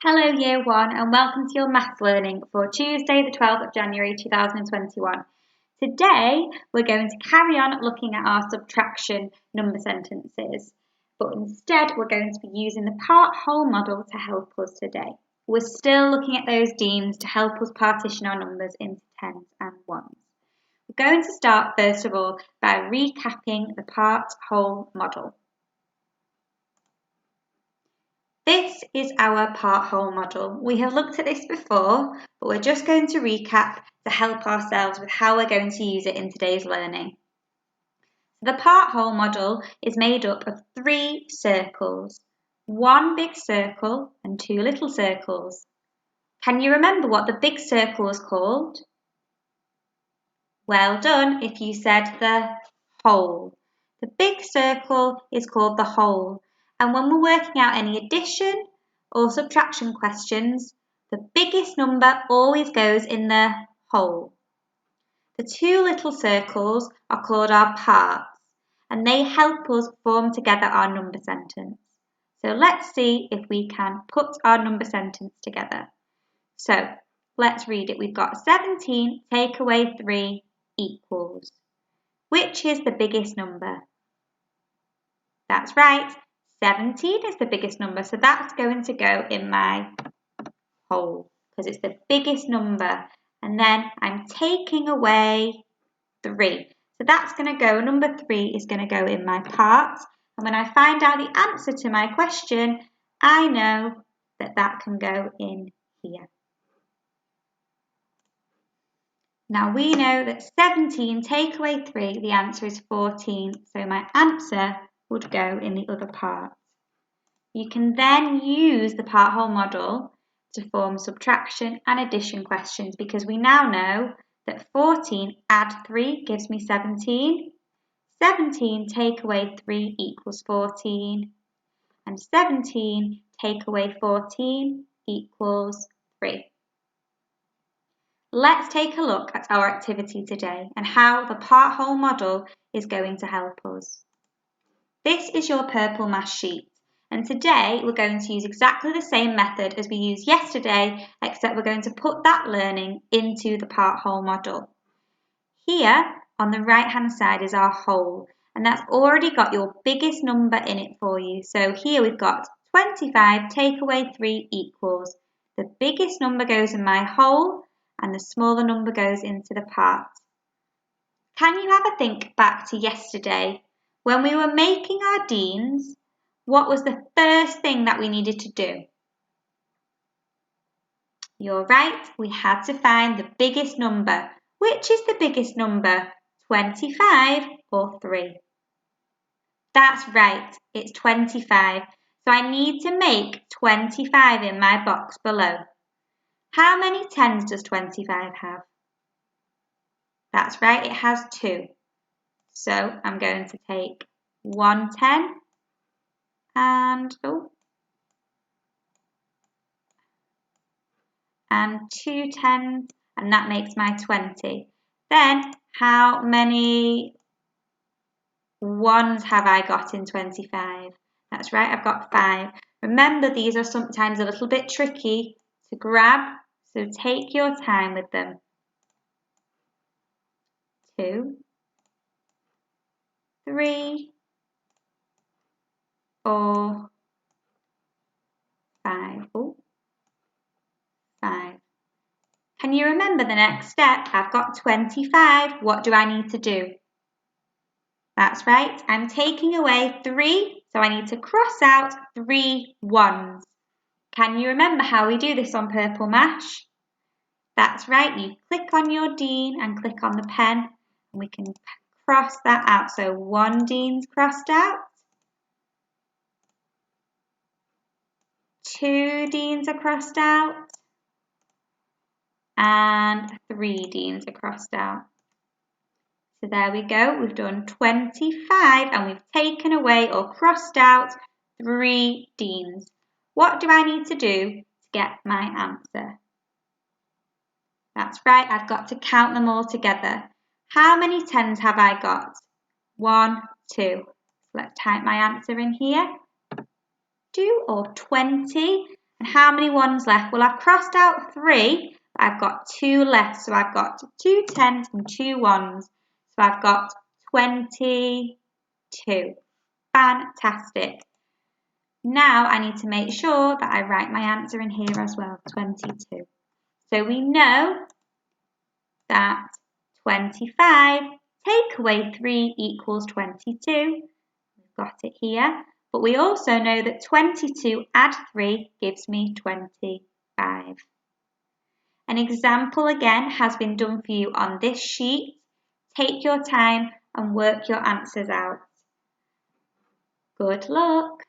Hello Year 1 and welcome to your maths learning for Tuesday the 12th of January 2021. Today we're going to carry on looking at our subtraction number sentences, but instead we're going to be using the part-whole model to help us today. We're still looking at those deans to help us partition our numbers into tens and ones. We're going to start first of all by recapping the part-whole model. This is our part-whole model. We have looked at this before, but we're just going to recap to help ourselves with how we're going to use it in today's learning. The part-whole model is made up of 3 circles, 1 big circle and 2 little circles. Can you remember what the big circle was called? Well done if you said the whole. The big circle is called the whole. And when we're working out any addition or subtraction questions, the biggest number always goes in the whole. The 2 little circles are called our parts, and they help us form together our number sentence. So let's see if we can put our number sentence together. So let's read it. We've got 17 take away 3 equals. Which is the biggest number? That's right. 17 is the biggest number, so that's going to go in my whole because it's the biggest number. And then I'm taking away 3. So that's going to go, number 3 is going to go in my parts. And when I find out the answer to my question, I know that that can go in here. Now we know that 17 take away 3, the answer is 14. So my answer would go in the other part. You can then use the part-whole model to form subtraction and addition questions because we now know that 14 add 3 gives me 17. 17 take away 3 equals 14. And 17 take away 14 equals 3. Let's take a look at our activity today and how the part-whole model is going to help us. This is your purple maths sheet. And today we're going to use exactly the same method as we used yesterday, except we're going to put that learning into the part-whole model. Here on the right-hand side is our whole, and that's already got your biggest number in it for you. So here we've got 25 take away 3 equals. The biggest number goes in my whole, and the smaller number goes into the part. Can you have a think back to yesterday when we were making our deans? What was the first thing that we needed to do? You're right, we had to find the biggest number. Which is the biggest number, 25 or 3? That's right, it's 25. So I need to make 25 in my box below. How many tens does 25 have? That's right, it has 2. So I'm going to take 1 10 and 2 tens, and that makes my 20. Then how many ones have I got in 25? That's right, I've got 5. Remember, these are sometimes a little bit tricky to grab, so take your time with them. 2, 3, 4, 5. 5. Can you remember the next step? I've got 25. What do I need to do? That's right, I'm taking away 3, so I need to cross out 3 ones. Can you remember how we do this on Purple Mash? That's right, you click on your dean and click on the pen, and we can cross that out. So 1 dean's crossed out, 2 deans are crossed out, and 3 deans are crossed out. So there we go, we've done 25 and we've taken away or crossed out 3 deans. What do I need to do to get my answer? That's right, I've got to count them all together. How many tens have I got? 1, 2. So let's type my answer in here. 2 or 20. And how many ones left? Well, I've crossed out 3, but I've got 2 left. So I've got 2 tens and 2 ones. So I've got 22. Fantastic. Now I need to make sure that I write my answer in here as well, 22. So we know that 25 take away 3 equals 22. We've got it here. But we also know that 22 add 3 gives me 25. An example again has been done for you on this sheet. Take your time and work your answers out. Good luck!